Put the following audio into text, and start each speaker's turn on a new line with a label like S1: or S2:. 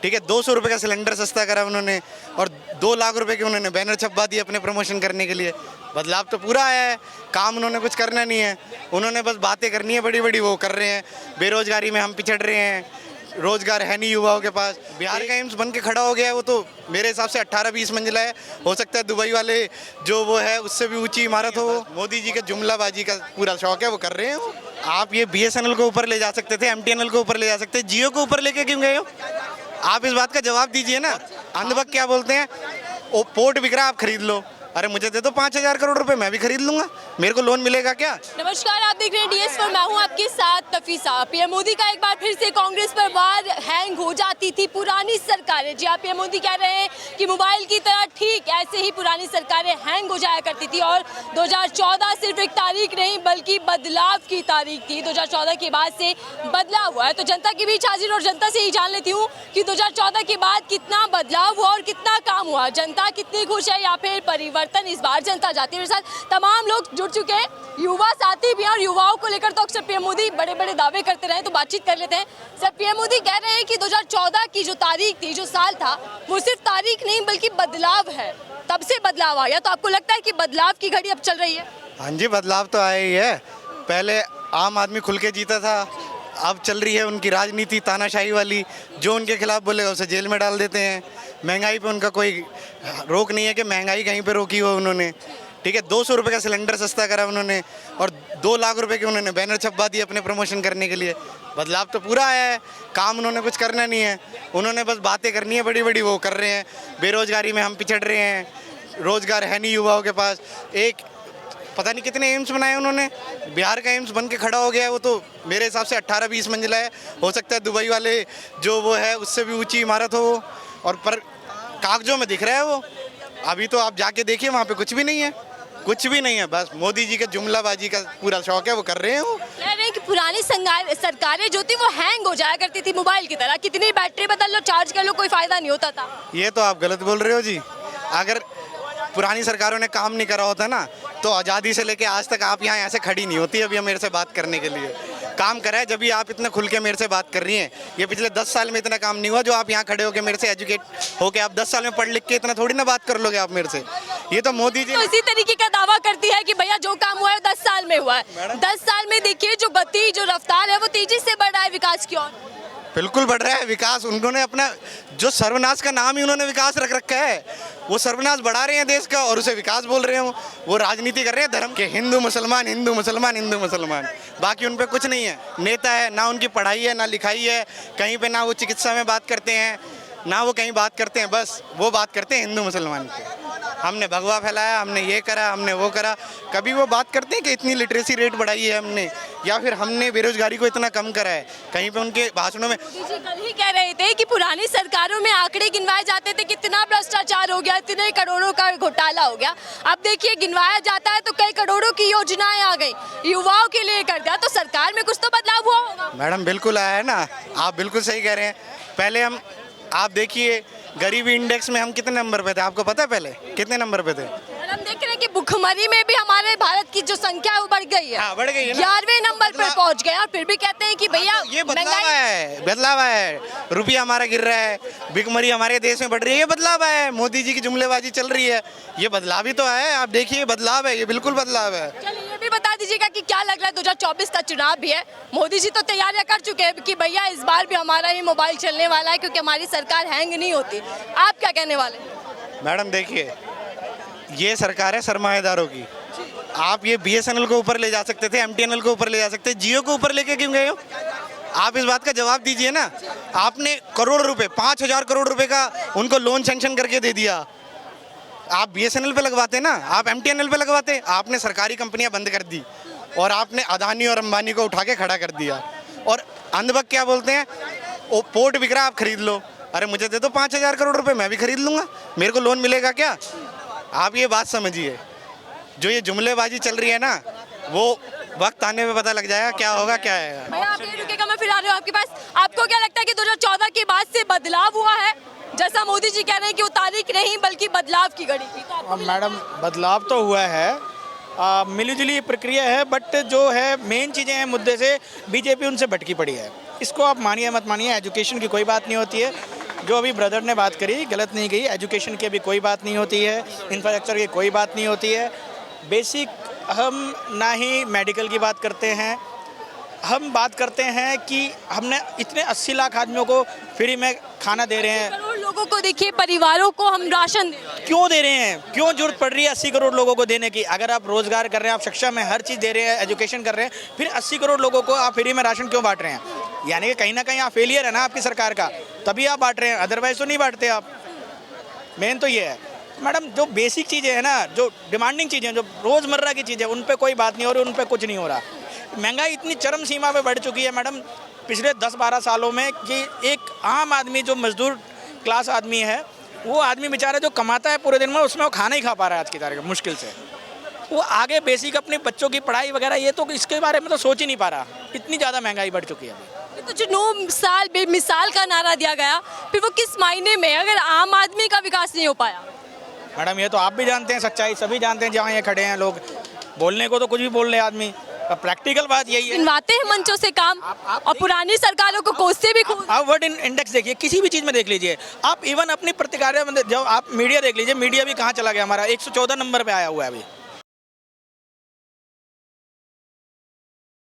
S1: ठीक है, 200 रुपये का सिलेंडर सस्ता करा उन्होंने और 2 लाख रुपए के उन्होंने बैनर छपवा दिए अपने प्रमोशन करने के लिए। बदलाव तो पूरा आया है, काम उन्होंने कुछ करना नहीं है, उन्होंने बस बातें करनी है बड़ी बड़ी, वो कर रहे हैं। बेरोजगारी में हम पिछड़ रहे हैं, रोजगार है नहीं युवाओं के पास। बिहार का एम्स बन के खड़ा हो गया है, वो तो मेरे हिसाब से 18-20 मंजिला है, हो सकता है दुबई वाले जो वो है उससे भी ऊंची इमारत हो। मोदी जी के जुमलाबाजी का पूरा शौक है, वो कर रहे हैं वो। आप ये BSNL को ऊपर ले जा सकते थे, MTNL को ऊपर ले जा सकते थे, जियो को ऊपर लेके क्यों गए हो? आप इस बात का जवाब दीजिए ना। अंधभक्त क्या बोलते हैं, ओ पोर्ट बिक रहा, आप खरीद लो। अरे मुझे दे दो 5,000 करोड़ रुपए, मैं भी खरीद लूंगा, मेरे को लोन मिलेगा क्या?
S2: नमस्कार, आप देख रहे हैं DS पर, मैं हूं आपके साथ तफीसा। पीएम मोदी का एक बार फिर से कांग्रेस पर वार, हैंग हो जाती थी पुरानी सरकारें। जी हाँ, पीएम मोदी कह रहे हैं कि मोबाइल की तरह ठीक ऐसे ही पुरानी सरकारें हैंग हो जाया करती थी और 2014 सिर्फ एक तारीख नहीं बल्कि बदलाव की तारीख थी। 2014 के बाद से बदलाव हुआ है, तो जनता के बीच हाजिर और जनता से ही जान लेती हूँ कि 2014 के बाद कितना बदलाव हुआ और कितना काम हुआ, जनता कितनी खुश है या फिर परिवर्तन इस बार जनता चाहती है। मेरे साथ तमाम लोग जुड़ चुके हैं, युवा साथी भी हैं और युवाओं को लेकर तो अक्सर पीएम मोदी बड़े बड़े दावे करते रहे, तो बातचीत कर लेते हैं। सर, पीएम मोदी कह रहे हैं कि 2014 की जो तारीख थी, जो साल था, वो सिर्फ तारीख नहीं बल्कि बदलाव है, तब से बदलाव आया। तो आपको लगता है कि बदलाव की घड़ी अब चल रही है?
S1: हाँ जी, बदलाव तो आया ही है। पहले आम आदमी खुल के जीता था, अब चल रही है उनकी राजनीति तानाशाही वाली, जो उनके खिलाफ बोलेगा उसे जेल में डाल देते हैं। महंगाई पे उनका कोई रोक नहीं है कि महंगाई कहीं पे रोकी हो उन्होंने। ठीक है, 200 रुपये का सिलेंडर सस्ता करा उन्होंने और 2 लाख रुपए के उन्होंने बैनर छपवा दिए अपने प्रमोशन करने के लिए। बदलाव तो पूरा आया है, काम उन्होंने कुछ करना नहीं है, उन्होंने बस बातें करनी है बड़ी बड़ी, वो कर रहे हैं। बेरोजगारी में हम पिछड़ रहे हैं, रोजगार है नहीं युवाओं के पास। एक पता नहीं कितने एम्स बनाए उन्होंने, बिहार का एम्स बन के खड़ा हो गया है, वो तो मेरे हिसाब से 18-20 मंजिला है, हो सकता है दुबई वाले जो वो है उससे भी ऊंची इमारत हो वो, और पर कागजों में दिख रहा है वो। अभी तो आप जाके देखिए, वहाँ पे कुछ भी नहीं है, कुछ भी नहीं है, बस मोदी जी के जुमलाबाजी का पूरा शौक है, वो कर रहे हैं वो।
S2: कह रहे हैं कि पुरानी सरकारें जो थी वो हैंग हो जाया करती थी मोबाइल की तरह, कितनी बैटरी बदल लो, चार्ज कर लो, कोई फायदा नहीं होता था।
S1: ये तो आप गलत बोल रहे हो जी। अगर पुरानी सरकारों ने काम नहीं करा होता ना, तो आज़ादी से लेके आज तक आप यहाँ ऐसे खड़ी नहीं होती अभी मेरे से बात करने के लिए। काम करा है, जब भी आप इतना खुल के मेरे से बात कर रही हैं। ये पिछले 10 साल में इतना काम नहीं हुआ जो आप यहाँ खड़े होकर मेरे से एजुकेट होके आप 10 साल में पढ़ लिख के इतना थोड़ी ना बात कर लोगे आप मेरे से। ये तो मोदी जी
S2: तो इसी तरीके का दावा करती है कि भैया जो काम हुआ है 10 साल में हुआ है। 10 साल में देखिए जो गति, जो रफ्तार है वो तेजी से बढ़ रहा है विकास की ओर।
S1: बिल्कुल बढ़ रहा है विकास। उन्होंने अपना जो सर्वनाश का नाम ही उन्होंने विकास रख रखा है, वो सर्वनाश बढ़ा रहे हैं देश का और उसे विकास बोल रहे हैं। वो राजनीति कर रहे हैं धर्म के, हिंदू मुसलमान हिंदू मुसलमान हिंदू मुसलमान, बाकी उन पे कुछ नहीं है। नेता है ना, उनकी पढ़ाई है ना लिखाई है, कहीं पे ना वो चिकित्सा में बात करते हैं ना वो कहीं बात करते हैं, बस वो बात करते हैं हिंदू मुसलमान की। हमने भगवा फैलाया, हमने ये करा, हमने वो करा। कभी वो बात करते हैं कि इतनी लिटरेसी रेट बढ़ाई है हमने, या फिर हमने बेरोजगारी को इतना कम करा है? कहीं पे उनके भाषणों में
S2: जी कल ही कह रहे थे कि पुरानी सरकारों में आंकड़े गिनवाए जाते थे, कितना भ्रष्टाचार हो गया, इतने करोड़ों का घोटाला हो गया। अब देखिए गिनवाया जाता है तो कई करोड़ों की योजनाएं आ गई, युवाओं के लिए कर दिया, तो सरकार में कुछ तो बदलाव हुआ होगा।
S1: मैडम बिल्कुल आया है ना, आप बिल्कुल सही कह रहे हैं। पहले आप देखिए गरीबी इंडेक्स में हम कितने नंबर पे थे, आपको पता है पहले कितने नंबर पे थे?
S2: हम देख रहे हैं कि भुखमरी में भी हमारे भारत की जो संख्या है वो बढ़ गई है।
S1: हाँ, बढ़ गई है ना।
S2: 11वें नंबर पर पहुंच गए और फिर भी कहते हैं कि भैया
S1: ये बदलाव आया है, बदलाव आया है। रुपया हमारा गिर रहा है, भुखमरी हमारे देश में बढ़ रही है, ये बदलाव आया है। मोदी जी की जुमलेबाजी चल रही है, ये बदलाव ही तो है। आप देखिए बदलाव है, ये बिल्कुल बदलाव है।
S2: चलिए ये भी बता दीजिएगा कि क्या लग रहा है, 2024 का चुनाव भी है, मोदी जी तो तैयारियां कर चुके हैं कि भैया इस बार भी हमारा ही मोबाइल चलने वाला है क्योंकि हमारी सरकार हैंग नहीं होती। आप क्या कहने वाले?
S1: मैडम देखिए, ये सरकार है सरमाएदारों की। आप ये BSNL को ऊपर ले जा सकते थे, MTNL को ऊपर ले जा सकते थे, जियो को ऊपर लेके क्यों गए हो? आप इस बात का जवाब दीजिए ना। आपने करोड़ रुपए, 5,000 करोड़ रुपए का उनको लोन सैंक्शन करके दे दिया। आप BSNL पे लगवाते ना, आप MTNL पे लगवाते। आपने सरकारी कंपनियां बंद कर दी और आपने अदानी और अंबानी को उठा के खड़ा कर दिया। और अंधभक्त क्या बोलते हैं, ओ पोर्ट बिक रहा, आप खरीद लो। अरे मुझे दे दो 5,000 करोड़ रुपए, मैं भी खरीद लूंगा, मेरे को लोन मिलेगा क्या? आप ये बात समझिए, जो ये जुमलेबाजी चल रही है ना, वो वक्त आने पे पता लग जाएगा क्या होगा क्या है।
S2: भैया आप ये रुकेगा, मैं फिर आ रही हूँ आपके पास। आपको क्या लगता है कि 2014 के बाद से बदलाव हुआ है, जैसा मोदी जी कह रहे हैं कि वो तारीख नहीं बल्कि बदलाव की घड़ी थी? तो
S3: मैडम बदलाव तो हुआ है, मिलीजुली प्रक्रिया है, बट जो है मेन चीज़ें हैं मुद्दे से बीजेपी उनसे भटकी पड़ी है। इसको आप मानिए मत मानिए, एजुकेशन की कोई बात नहीं होती है। जो अभी ब्रदर ने बात करी गलत नहीं कही, एजुकेशन की अभी कोई बात नहीं होती है, इंफ्रास्ट्रक्चर की कोई बात नहीं होती है। बेसिक हम ना ही मेडिकल की बात करते हैं, हम बात करते हैं कि हमने इतने 80 लाख आदमियों को फ्री में खाना दे रहे हैं।
S2: करोड़ लोगों को देखिए, परिवारों को हम राशन दे रहे हैं।
S3: क्यों दे रहे हैं, क्यों जरूरत पड़ रही है 80 करोड़ लोगों को देने की? अगर आप रोजगार कर रहे हैं, आप शिक्षा में हर चीज़ दे रहे हैं, एजुकेशन कर रहे हैं, फिर 80 करोड़ लोगों को आप फ्री में राशन क्यों बांट रहे हैं? यानी कि कहीं ना कहीं आप फेलियर है ना आपकी सरकार का, तभी आप बांट रहे हैं, अदरवाइज तो नहीं बांटते आप। मेन तो ये है मैडम, जो बेसिक चीज़ें हैं ना, जो डिमांडिंग चीज़ें, जो रोज़मर्रा की चीज़ें, उन पर कोई बात नहीं हो रही, उन पर कुछ नहीं हो रहा। महंगाई इतनी चरम सीमा पे बढ़ चुकी है मैडम पिछले 10-12 सालों में कि एक आम आदमी जो मजदूर क्लास आदमी है, वो आदमी बेचारा जो कमाता है पूरे दिन में, उसमें वो खाना ही खा पा रहा है आज की तारीख में मुश्किल से। वो आगे बेसिक अपने बच्चों की पढ़ाई वगैरह ये तो इसके बारे में तो सोच ही नहीं पा रहा, इतनी ज़्यादा महंगाई बढ़ चुकी है अभी।
S2: तो जो 9 साल बेमिसाल का नारा दिया गया, फिर वो किस मायने में, अगर आम आदमी का विकास नहीं हो पाया?
S3: मैडम ये तो आप भी जानते हैं, सच्चाई सभी जानते हैं, जहाँ ये खड़े हैं लोग, बोलने को तो कुछ भी बोल रहे आदमी, प्रैक्टिकल बात यही है।
S2: गिनवाते हैं मंचों से काम और पुरानी सरकारों को कोसते भी खूब।
S3: आप वर्ड इंडेक्स देखिए, किसी भी चीज़ में देख लीजिए आप, इवन अपनी प्रतिक्रिया में जब आप मीडिया देख लीजिए, मीडिया भी कहाँ चला गया हमारा, 114 नंबर पे आया हुआ है अभी।